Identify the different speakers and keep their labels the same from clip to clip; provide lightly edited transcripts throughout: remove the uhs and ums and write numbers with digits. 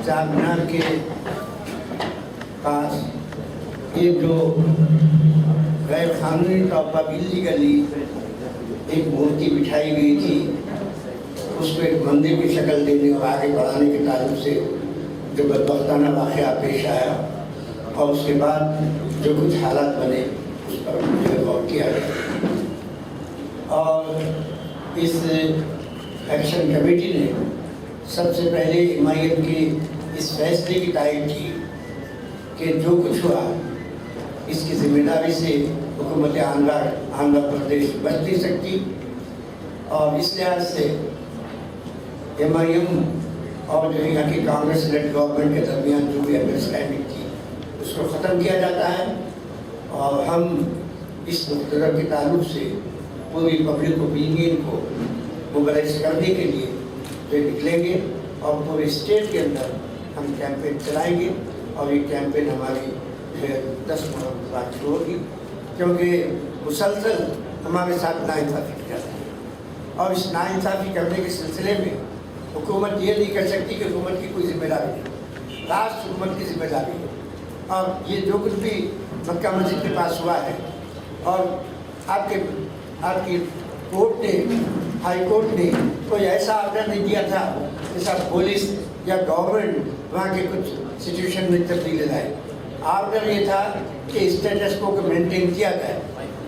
Speaker 1: चार मीनार के पास एक जो गैर कानूनी तौर पर इलीगली एक मूर्ति बिठाई गई थी, उसको एक मंदिर की शक्ल देने और आगे बढ़ाने के ताल्लुक से जो बदबख्ताना वाक़या पेश आया और उसके बाद जो कुछ हालात बने उस पर मुझे गौर किया गया और इस एक्शन कमेटी ने सबसे पहले MIM की इस फैसले की तायद की कि जो कुछ हुआ इसकी जिम्मेदारी से हुकूमत आंध्र प्रदेश बच नहीं सकती और इस लिहाज से MIM और जो यहाँ की कांग्रेस लेड गवर्नमेंट के दरमियान जो भी अंडरस्टैंडिंग थी उसको ख़त्म किया जाता है और हम इस मुक़्तदर के ताल्लुक से पूरी पब्लिक ओपिनियन को मोबलाइज करने के लिए जो निकलेंगे और पूरे स्टेट के अंदर हम कैंपेन चलाएंगे और ये कैंपेन हमारी 10 माह बाद शुरू होगी, क्योंकि मुसलसल हमारे साथ नाइंसाफ़ी की जाती है और इस नाइंसाफ़ी करने के सिलसिले में हुकूमत ये नहीं कर सकती कि हुकूमत की कोई जिम्मेदारी है, राष्ट्र हुकूमत की जिम्मेदारी है। और ये जो कुछ भी मक्का मस्जिद के पास हुआ है और आपकी कोर्ट ने, हाई कोर्ट ने कोई ऐसा ऑर्डर नहीं दिया था जैसा पुलिस या गवर्नमेंट वहाँ के कुछ सिचुएशन में तब्दीली लाए। ऑर्डर ये था कि स्टेटस को मेंटेन किया जाए।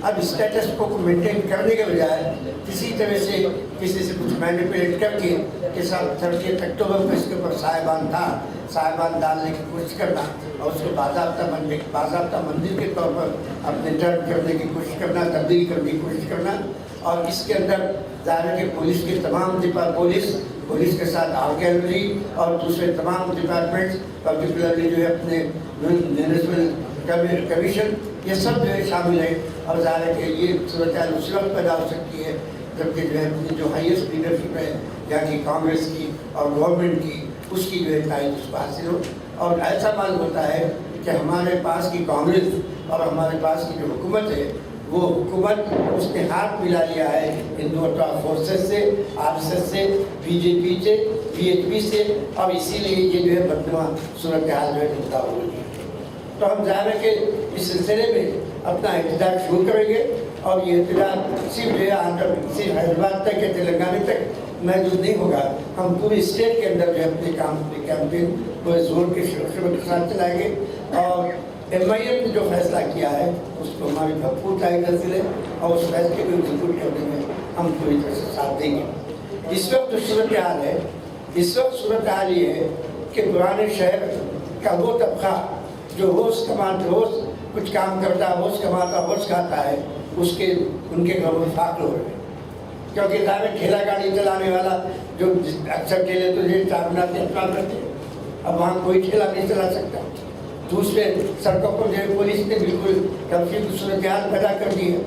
Speaker 1: अब स्टेटस को मेंटेन करने के बजाय किसी तरह से किसी से कुछ मैनिपुलेट करके कि साल 30 अक्टूबर को इसके ऊपर साहिबान डालने की कोशिश करना और उसको बाज़ाब्ता मंदिर के तौर पर अपने टर्न करने की कोशिश करना, तब्दील करने की कोशिश करना। और इसके अंदर ज़ाहिर है कि पुलिस के तमाम पुलिस के साथ आर्कियोलॉजी और दूसरे तमाम डिपार्टमेंट्स, पर्टिकुलरली जो है अपने म्यूनिसिपल कमीशन, ये सब जो है शामिल है। और ज़ाहिर है कि ये सूरत उस वक्त पैदा हो सकती है जबकि जो है अपनी जो हाईएस्ट लीडरशिप है यहाँ की कांग्रेस की और गवर्नमेंट की, उसकी जो है तायद उसको हासिल हो। और ऐसा मालूम होता है कि हमारे पास की कांग्रेस और हमारे पास की जो हुकूमत है वो हुकूमत उसने हाथ मिला लिया है हिंदू फोर्सेस से, RSS से, BJP से, BHP से और इसीलिए ये जो है बदनुमा सूरत हाल जो है मुद्दा हो रही है। तो हम ज़ाहिर है कि इस सिलसिले में अपना एहतजाज शुरू करेंगे और ये एहतजाज सिर्फ जो है सिर्फ हैदराबाद तक या तेलंगाना तक महदूद नहीं होगा। हम पूरे स्टेट के अंदर जो है अपने कैंपेन पूरे जोर के साथ चलाएंगे और MIM ने जो फैसला किया है उसको हमारी भरपूर तारीफ हासिल है और उस फैसले को एग्जीक्यूट करने में हम पूरी तरह से साथ देंगे। इस वक्त सूरत हाल ये है कि पुराने शहर का वो तबका जो रोज़ कुछ काम करता है, रोज़ कमाता, रोज़ खाता है, उनके घरों में फाक हो रहे हैं। क्योंकि ज़ाहिर ठेला गाड़ी चलाने वाला जो अक्सर ठेले तो ये चारमीनार से इस्तेमाल करते हैं, अब वहाँ कोई ठेला नहीं चला सकता। दूसरे सड़कों पर जो पुलिस ने बिल्कुल कर्फ्यू की सूरत हाल पैदा कर दी है।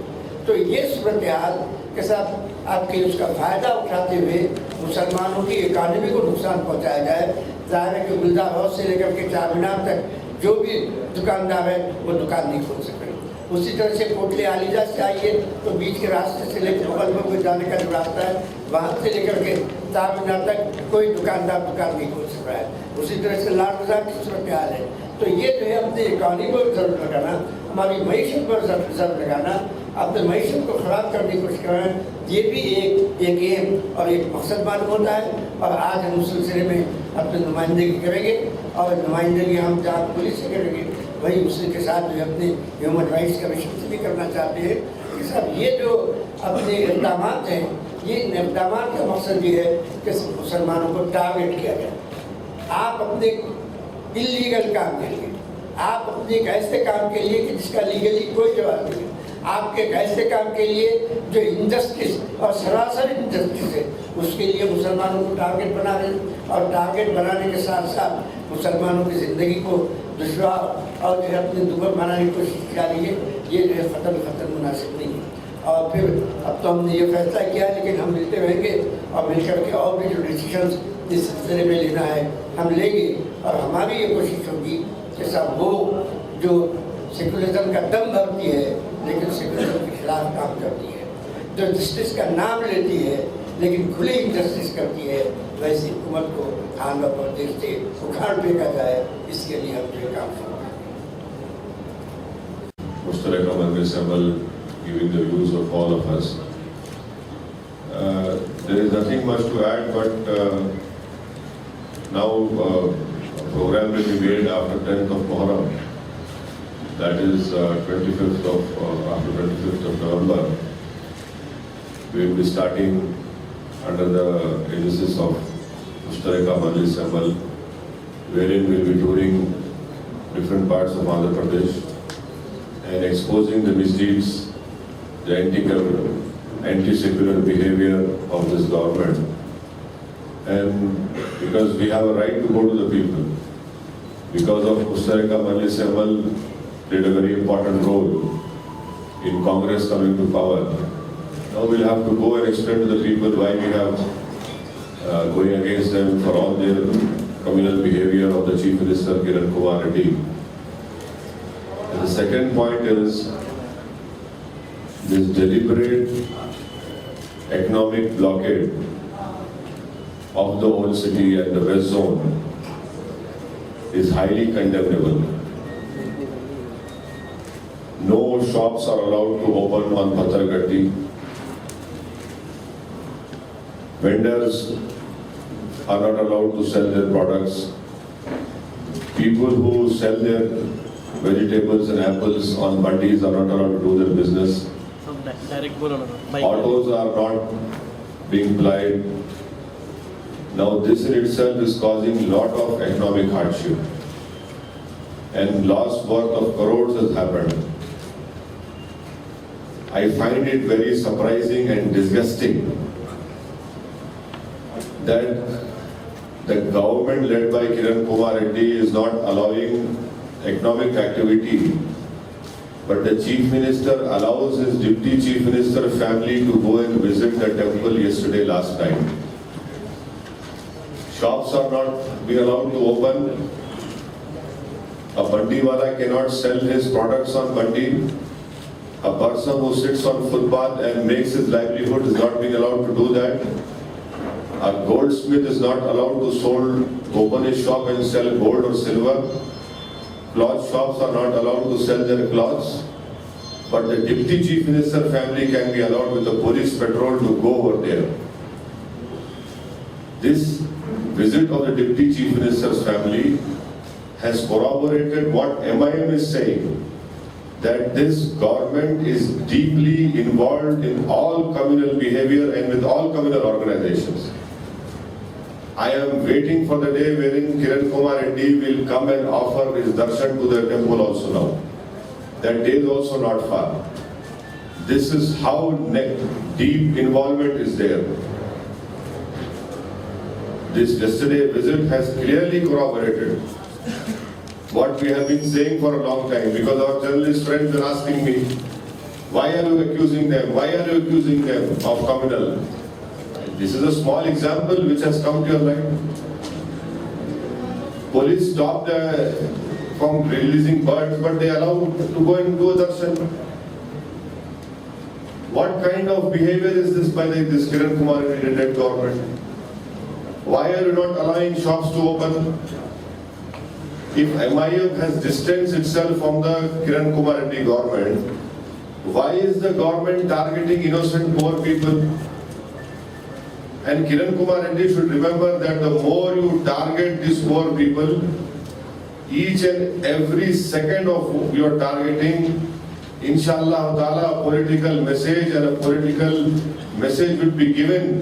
Speaker 1: तो ये सूरत हाल के साथ आपके उसका फ़ायदा उठाते हुए मुसलमानों की इकानमी को नुकसान पहुँचाया जाए। ज़ाहिर है कि गुलजार हाउस से लेकर के चारमीनार तक जो भी दुकानदार है वो दुकान नहीं खोल सकते। उसी तरह से कोटले आलीजा से आइए तो बीच के रास्ते से लेकर मुगलपुर को जाने का जो रास्ता है वहाँ से लेकर के चारमीनार तक कोई दुकानदार दुकान नहीं खोल सक रहा है। उसी तरह से लाल बाजार की सूरत हाल है। तो ये जो है अपनी इकानमी पर ज़रूर लगाना, हमारी मईशत पर ज़रूर लगाना, अपने मईशत को ख़राब करने की कोशिश करना, ये भी एक एम और एक मकसद मालूम होता है। और आज हम उस सिलसिले में अपनी नुमाइंदगी करेंगे और नुमाइंदगी हम जहाँ पुलिस से करेंगे वही उसी के साथ जो है अपने ह्यूमन राइट्स कमीशन से भी करना चाहते हैं कि सब ये जो अपने इक़दाम हैं, ये इक़दाम का मकसद ये है कि मुसलमानों को टारगेट किया जाए। आप अपने इलीगल काम के लिए, आप अपने एक ऐसे काम के लिए कि जिसका लीगली कोई जवाब नहीं है, आपके एक ऐसे काम के लिए जो इंजस्टिस और सरासर इंजस्टिस है, उसके लिए मुसलमानों को टारगेट बना रहे हैं। और टारगेट बनाने के साथ साथ मुसलमानों की ज़िंदगी को दुश्वार और जो है अपने दुर्बल बनाने की कोशिश की जा रही है। ये जो है ख़त्म मुनासिब नहीं है। और फिर अब तो हमने ये फैसला किया है, लेकिन हम मिलते रहेंगे और मिलकर के और भी जो डिसीजंस इस सिलसिले में लेना है हम लेंगे। और हमारी ये कोशिश होगी कि सब वो जो सेकुलरिज्म का दम भरती है लेकिन सेकुलरिज्म के खिलाफ काम करती है, जो जस्टिस का नाम लेती है لیکن کھلے انجسٹس کرتی ہے، ویسی حکومت کو آندھرا پردیش سے اکھاڑ پھینکا جائے، اس کے لیے ہم یہ کام کریں۔
Speaker 2: مشترکہ مجلس عمل giving the views of all of us. There is nothing much to add, but now a program will be made after 10th of Muharram. That is 25th after 25th of November. We will be starting under the aegis of Mushtaraka Majlis Amal, wherein we will be touring different parts of Andhra Pradesh and exposing the misdeeds, the anti-secular behavior of this government. And because we have a right to go to the people, because of Mushtaraka Majlis Amal played a very important role in Congress coming to power. Now we'll have to go and explain to the people why we have going against them for all their communal behavior of the Chief Minister Kiran Kumar Reddy. And the second point is this deliberate economic blockade of the old city and the west zone is highly condemnable. No shops are allowed to open on Pathargatti. Vendors are not allowed to sell their products. People who sell their vegetables and apples on mandis are not allowed to do their business. Autos are not being plied. Now this in itself is causing a lot of economic hardship. And loss worth of crores has happened. I find it very surprising and disgusting that the government led by Kiran Kumar Reddy is not allowing economic activity, but the Chief Minister allows his Deputy Chief Minister family to go and visit the temple yesterday last night. Shops are not being allowed to open. A bandiwala cannot sell his products on bandi. A person who sits on footpath and makes his livelihood is not being allowed to do that. A goldsmith is not allowed to open his shop and sell gold or silver. Cloth shops are not allowed to sell their clothes. But the Deputy Chief Minister family can be allowed with the police patrol to go over there. This visit of the Deputy Chief Minister's family has corroborated what MIM is saying, that this government is deeply involved in all communal behavior and with all communal organizations. I am waiting for the day wherein Kiran Kumar Reddy will come and offer his darshan to the temple also now. That day is also not far. This is how deep involvement is there. This yesterday visit has clearly corroborated what we have been saying for a long time, because our journalist friends are asking me, why are you accusing them? Why are you accusing them of communal? This is a small example which has come to your mind. Police stopped from releasing birds, but they allowed to go and do a darshan. What kind of behavior is this by this Kiran Kumar Reddy government? Why are you not allowing shops to open? If MIM has distanced itself from the Kiran Kumar Reddy government, why is the government targeting innocent poor people? And Kiran Kumar Reddy should remember that the more you target these poor people, each and every second of your targeting, inshallah ta'ala, a political message and a political message will be given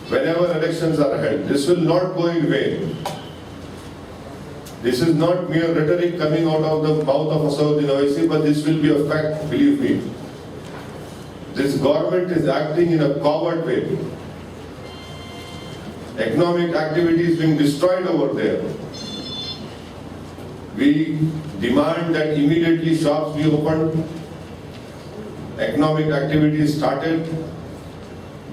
Speaker 2: whenever elections are held. This will not go in vain. This is not mere rhetoric coming out of the mouth of Asauddin Owaisi, but this will be a fact, believe me. This government is acting in a coward way. Economic activity is being destroyed over there. We demand that immediately shops be opened. Economic activity is started.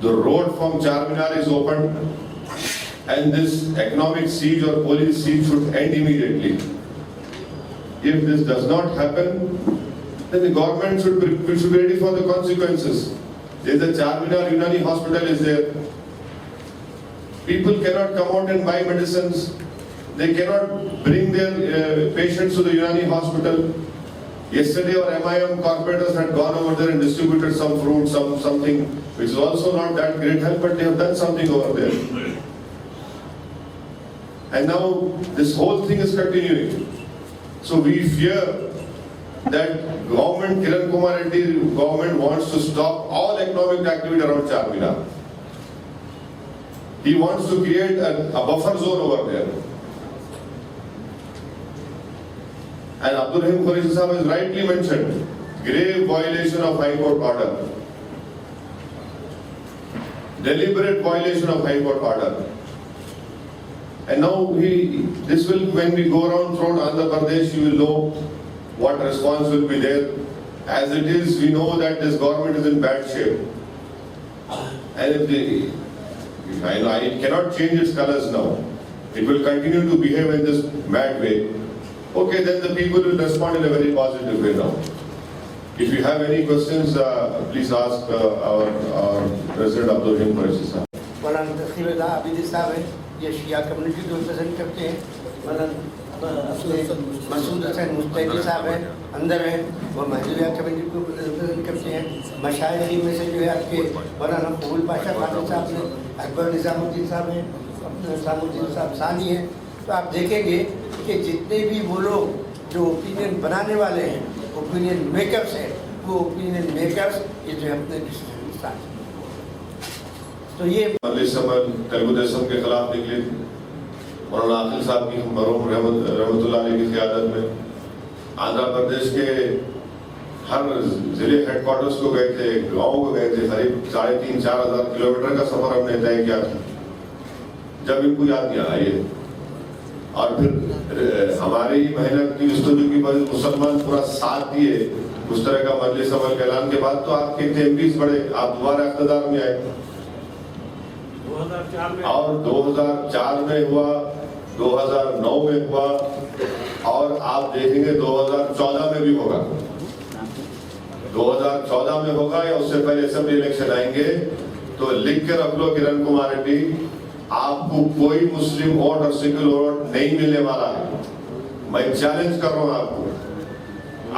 Speaker 2: The road from Charminar is opened. And this economic siege or police siege should end immediately. If this does not happen, then the government should be ready for the consequences. There is a Charminar Unani hospital is there. People cannot come out and buy medicines. They cannot bring their patients to the Unani hospital. Yesterday our MIM corporators had gone over there and distributed some fruit, something which is also not that great help, but they have done something over there. And now this whole thing is continuing. So we fear that government, Kiran Kumar Reddy government wants to stop all economic activity around Charminar. He wants to create a buffer zone over there. And Abdul Rahim Qureshi Sahab has rightly mentioned, grave violation of High Court order. Deliberate violation of High Court order. And now this will, when we go around throughout Andhra Pradesh, you will know what response will be there. As it is, we know that this government is in bad shape. And if it cannot change its colors now. It will continue to behave in this bad way. Okay, then the people will respond in a very positive way now. If you have any questions, please ask our President Abdul Rahim Qureshi Sahab.
Speaker 1: मौलाना तस्लीम आबिदी साहब हैं, ये शिया community को represent करते हैं। मौलाना मसूद हसन मुस्तैदी साहब हैं, अंदर हैं, वो महजूबिया कम्युनिटी को रिप्रेजेंट करते हैं। मशाइख में से जो है आपके मौलाना मकबूल पाशा खान साहब हैं, अकबर निज़ामुद्दीन साहब हैं, निज़ामुद्दीन साहब सानी हैं। तो आप देखेंगे कि जितने भी वो लोग जो ओपिनियन बनाने वाले हैं, ओपिनियन मेकर्स हैं, वो ओपिनियन मेकर्स ये जो है अपने डिसीजन। तो ये
Speaker 2: मजलिस अमल तेलुगुदेशम के खिलाफ निकली, मौलाना आकिल साहब की मरहूम रहमतुल्लाह अलैह की क़यादत में आंध्र प्रदेश के हर जिले हेडक्वार्टर्स को गए थे, गाँव को गए थे। करीब 3,500-4 हज़ार किलोमीटर का सफर हमने तय किया था। जब इनको याद नहीं आया ये, और फिर हमारी मेहनत की की मुसलमान पूरा साथ दिए उस तरह का मजलिस अमल के ऐलान के बाद, तो आपके MPs बढ़े, आप दोबारा इक़्तिदार में आए। और 2004 में हुआ, 2009 में हुआ, और आप देखेंगे 2014 में भी होगा। 2014 में होगा या उससे पहले असेंबली इलेक्शन आएंगे। तो लिख के रख लो किरण कुमार रेड्डी, आपको कोई मुस्लिम वोट और सिख वोट नहीं मिलने वाला है। मैं चैलेंज कर रहा हूं आपको।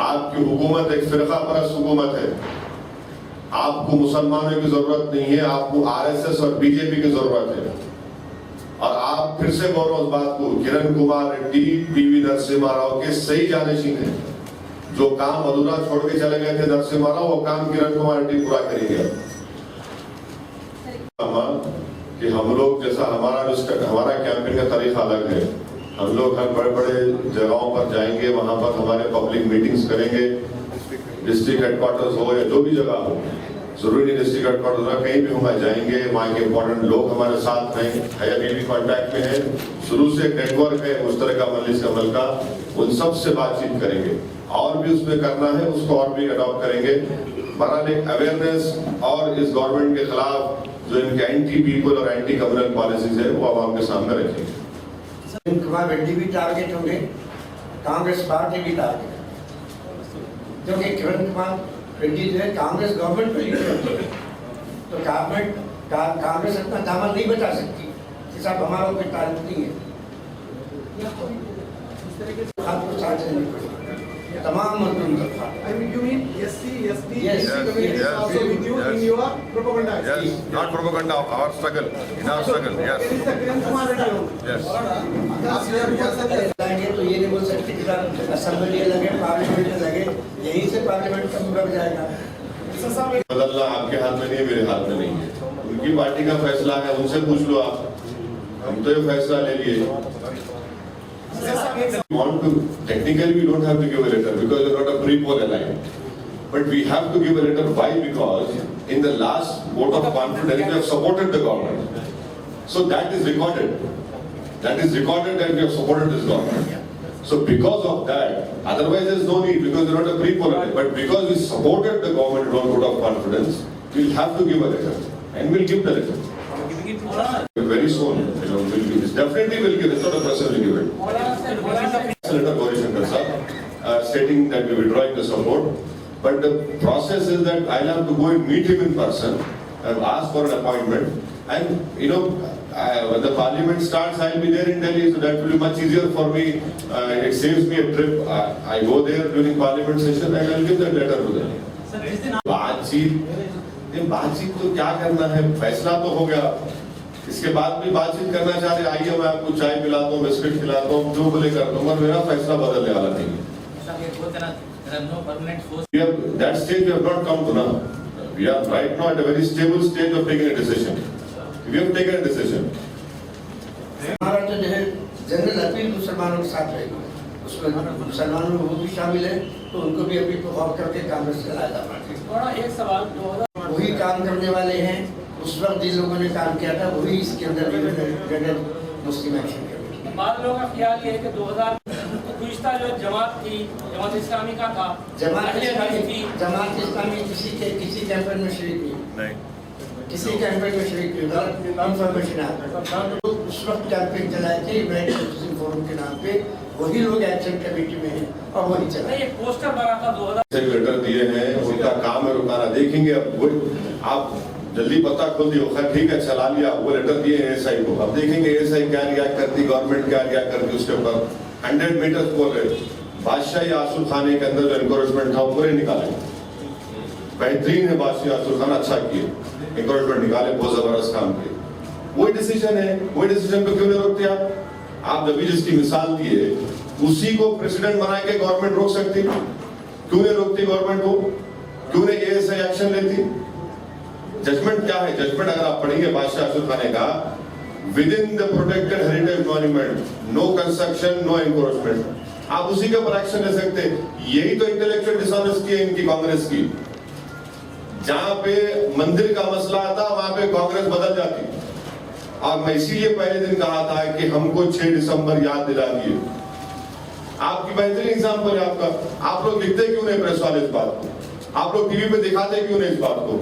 Speaker 2: आपकी हुकूमत एक फिरका परस्त हुकूमत है। आपको मुसलमानों की जरूरत नहीं है, आपको RSS और बीजेपी की जरूरत है। और आप फिर से बोल रहे हो उस बात को, किरण कुमार रेड्डी PV नरसिम्हा राव के सही जानशीन है। जो काम अधूरा छोड़ के चले गए थे नरसिम्हा राव, वो काम किरण कुमार रेड्डी पूरा करेंगे। कि हम लोग जैसा हमारा कैंपेन का तरीका अलग है। हम लोग हर बड़े बड़े जगहों पर जाएंगे, वहां पर हमारे पब्लिक मीटिंग्स करेंगे। डिस्ट्रिक्ट हेडक्वार्टर्स हो या जो भी जगह हो, जरूरी नहीं डिस्ट्रिक्ट हेडक्वार्टर्स, कहीं भी हम जाएंगे, वहाँ के इम्पोर्टेंट लोग हमारे साथ हैं, अभी भी कॉन्टैक्ट में है। शुरू से एक नेटवर्क है उस तरह का मजलिस अमल का, उन सब से बातचीत करेंगे। और भी उसमें करना है, उसको और भी अडॉप्ट करेंगे। बहरहाल एक अवेयरनेस और इस गवर्नमेंट के खिलाफ जो इनके एंटी पीपल और एंटी कम्युनल पॉलिसीज है, वो आवाम के सामने रखेंगे।
Speaker 1: किरण कुमार रेड्डी भी टारगेट होंगे, कांग्रेस पार्टी भी टारगेट, क्योंकि किरण कुमार रेड्डी जो है कांग्रेस गवर्नमेंट में लीडर होती है। तो कांग्रेस अपना दामन नहीं बचा सकती कि साहब हमारा कोई तारीफ नहीं है। आपको साथ चलनी पड़ेगी तमाम मजदूर का।
Speaker 3: I mean, you mean SC, SD,
Speaker 1: Yes,
Speaker 3: community is also with you in your propaganda?
Speaker 4: Yes, not propaganda, our struggle, in our struggle, yes.
Speaker 3: It is the Kiran Kumar Reddy only.
Speaker 4: Yes.
Speaker 1: लाएंगे तो ये नहीं बोल सकते कि साहब assembly लगे, parliament लगे, यहीं से पार्लियामेंट कब लग जाएगा।
Speaker 2: बदलना आपके हाथ में नहीं है, मेरे हाथ में नहीं है। उनकी पार्टी का फैसला है, उनसे पूछ लो आप। हम तो ये फैसला ले लिए। Technically, we don't have to give a letter because we're not a pre-poll alliance. But we have to give a letter. Why? Because in the last vote of confidence, we have supported the government. So that is recorded. That is recorded that we have supported this government. So because of that, otherwise there's no need because we're not a pre-poll alliance. But because we supported the government on vote of confidence, we'll have to give a letter. And we'll give the letter. Very soon, definitely will give. It's not a person will give it. Letter Gauri Shankar sir, stating that we are withdrawing the support. But the process is that I'll have to go and meet him in person. I've asked for an appointment. And you know, when the parliament starts, I'll be there in Delhi, so that will be much easier for me. It saves me a trip. I go there during parliament session and I'll give that letter to them. बातचीत तो क्या करना है, फैसला तो हो गया, इसके बाद भी बातचीत करना चाह रहे, आइए मैं आपको चाय पिलाता हूँ, बिस्किट खिलाता हूँ, जो बोले कर दूंगा, मेरा फैसला बदलने वाला नहीं है. That stage we have not come to now. We are right now at a very stable stage of taking a decision. We have taken a decision.
Speaker 1: हमारा तो जो है जनरल अपील मुसलमानों के साथ रहेगी, उसमें मुसलमानों में वो भी शामिल है, तो उनको भी अपील को गौर करके कांग्रेस चलाया जाना चाहिए.
Speaker 3: एक सवाल
Speaker 1: वही काम करने वाले हैं, उस वक्त जिन लोगों ने काम किया था वही इसके अंदर मुस्लिम एक्शन करेंगे.
Speaker 5: बाद लोगों का ख्याल ये है कि 2000 गुज़िश्ता जो जमात थी, जमात इस्लामी का था,
Speaker 1: जमात इस्लामी किसी कैंपेन में शरीक नहीं, किसी कैंपेन में शरीक नहीं, गलत इंफॉर्मेशन आता. उस वक्त कैंपेन चलाए थे यूनाइटेड मुस्लिम फोरम के नाम पे, वही लोग एक्शन कमेटी में हैं और वही चला.
Speaker 5: एक पोस्टर बना था 2000
Speaker 2: लेटर दिए हैं, उनका काम है रुकाना. देखेंगे अब वो, आप जल्दी पता खोल दियो, खैर ठीक है चला लिया, वो लेटर दिए एएसआई को, अब देखेंगे एएसआई क्या रिएक्ट करती, गवर्नमेंट क्या रिएक्ट करती. उसके ऊपर 100 मीटर्स बोल रहे, बादशाह आसूर खाने के अंदर जो एनकरेजमेंट था वो पूरे निकाले. बेहतरीन है बादशाह आसूर खान, अच्छा किए, एनकरेजमेंट निकाले, बहुत जबरदस्त काम किए. वही डिसीजन है, वही डिसीजन को क्यों नहीं रोकते आप? आप जब जिसकी मिसाल दिए उसी को प्रेसिडेंट बना के गवर्नमेंट रोक सकती, क्यों नहीं रोकती गवर्नमेंट को? क्यों नहीं एएसआई एक्शन लेती? जजमेंट क्या है? जजमेंट अगर आप पढ़ेंगे बादशाह आसूर खाने का, within the protected heritage monument, no construction, no encroachment, आप उसी के ऊपर एक्शन ले सकते. यही तो इंटेलेक्चुअल डिसऑनेस्टी है इनकी, कांग्रेस की. जहां पे मंदिर का मसला आता वहां पे कांग्रेस बदल जाती. और मैं इसीलिए पहले दिन कहा था कि हमको 6 दिसंबर याद दिला दिए. आपकी बेहतरीन एग्जाम्पल है आपका. आप लोग लिखते क्यों नहीं प्रेस वाले इस बात को? आप लोग टीवी पे दिखाते क्यों नहीं इस बात को?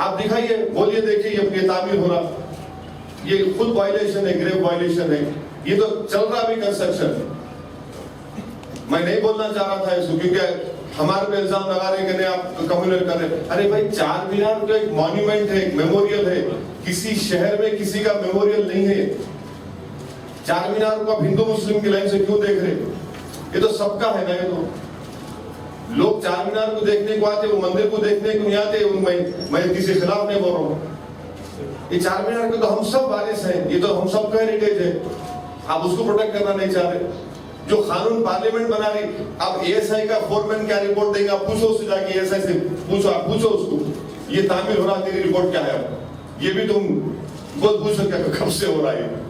Speaker 2: आप दिखाइए, बोलिए, देखिए ये तामीर हो रहा, ये खुद वायलेशन है, ग्रेव वायलेशन है, ये तो चल रहा भी कंस्ट्रक्शन. मैं नहीं बोलना चाह रहा था इसको, क्योंकि हमारे पे इल्जाम लगा रहे कि नहीं आप कम्युनल कर रहे. अरे भाई, चार मीनार तो एक मॉन्यूमेंट है, एक मेमोरियल है. किसी शहर में किसी का मेमोरियल नहीं है. चार मीनार को आप हिंदू मुस्लिम की लाइन से क्यों देख रहे? ये तो सबका है ना. ये तो लोग चार मीनार को देखने को आते, वो मंदिर को देखने को नहीं आते. मैं किसी के खिलाफ नहीं बोल रहा हूँ. ये चार मीनार के तो हम सब वारिस हैं, ये तो हम सबका हेरिटेज है. आप उसको प्रोटेक्ट करना नहीं चाह रहे. जो कानून पार्लियामेंट बना रही, अब एएसआई का फोरमैन क्या रिपोर्ट देंगे? आप पूछो उससे जाके, एएसआई से पूछो, आप पूछो उसको, ये तामीर हो रहा, तेरी रिपोर्ट क्या है? ये भी तुम बहुत पूछ सकते हो कब से हो रहा है.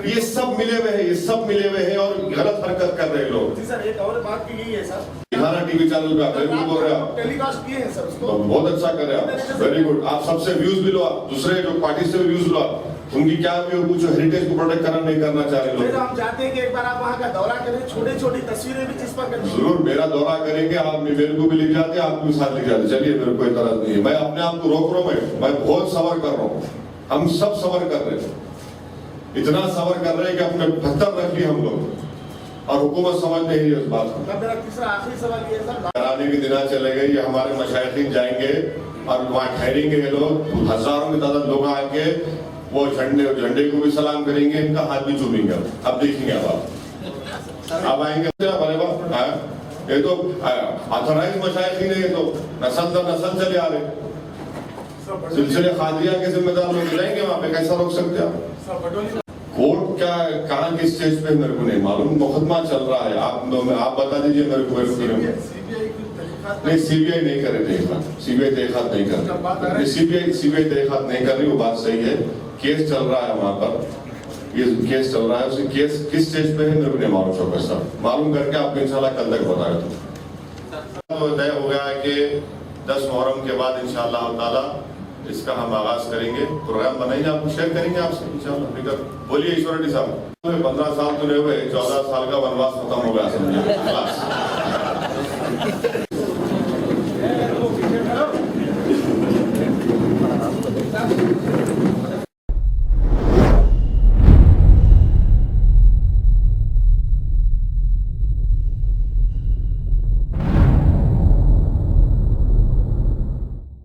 Speaker 2: ये सब मिले हुए हैं, ये सब मिले हुए हैं और गलत हरकत कर रहे लोग.
Speaker 3: जी सर, एक और बात की यही है सर,
Speaker 2: दिखाना टीवी चैनल पे आप बोल रहे हो,
Speaker 3: टेलीकास्ट किए हैं सर उसको,
Speaker 2: तो बहुत अच्छा कर रहे हैं आप. Very good. आप सबसे व्यूज भी लो, आप दूसरे जो पार्टी से भी व्यूज लो. आप उनकी क्या भी पूछो, हेरिटेज को प्रोटेक्ट करना नहीं करना चाह रहे लोग.
Speaker 3: हम चाहते हैं कि एक बार आप वहाँ का दौरा करें, छोटी छोटी तस्वीरें भी जिस पर करें.
Speaker 2: जरूर मेरा दौरा करेंगे आप, मेरे को भी लिख जाते, आपको भी साथ लिख जाते. चलिए, मेरे को इतना नहीं है, मैं अपने आप को रोक रहा हूँ. मैं बहुत सबर कर रहा हूँ, हम सब सबर कर रहे हैं. इतना सबर कर रहे हैं कि अपने पत्थर रख लिए हम लोग, और हुकूमत समझ नहीं रही उस बात को.
Speaker 3: मेरा तीसरा आखिरी सवाल ये है सर,
Speaker 2: कराने के दिन चले गए, ये हमारे मशाइखीन जाएंगे और वहाँ ठहरेंगे. ये लोग हजारों की तादाद लोग आके वो झंडे को भी सलाम करेंगे, इनका हाथ भी चूमेंगे. अब देखेंगे अब आएंगे. ये तो ऑथराइज मशाइखीन है, ये तो नस्ल दर नस्ल चले आ रहे. सिलसिले खादिया के जिम्मेदार लोग जाएंगे वहाँ पे, कैसा रोक सकते हैं आप? कोर्ट क्या कहाँ किस स्टेज पे मेरे को नहीं मालूम. मुकदमा चल रहा है, आप बता दीजिए मेरे को. नहीं, सीबीआई नहीं करे तहकीकात, सीबीआई तहकीकात नहीं कर रही. सीबीआई तहकीकात नहीं कर रही, वो बात सही है. केस चल रहा है वहाँ पर, ये केस चल रहा है. उसे केस किस स्टेज पे है मेरे को नहीं मालूम. चौकस साहब मालूम करके आपको इंशाल्लाह कल तक बताया. तो तय हो गया है कि 10 मुहर्रम के बाद इंशाल्लाह ताला इसका हम आगाज करेंगे. प्रोग्राम बनाएंगे, आपको शेयर करेंगे आपसे इंशाल्लाह. फिक्र बोलिए ईश्वर रेड्डी साहब. 15 साल तो नहीं हुए, 14 साल का वनवास खत्म हो गया समझिए.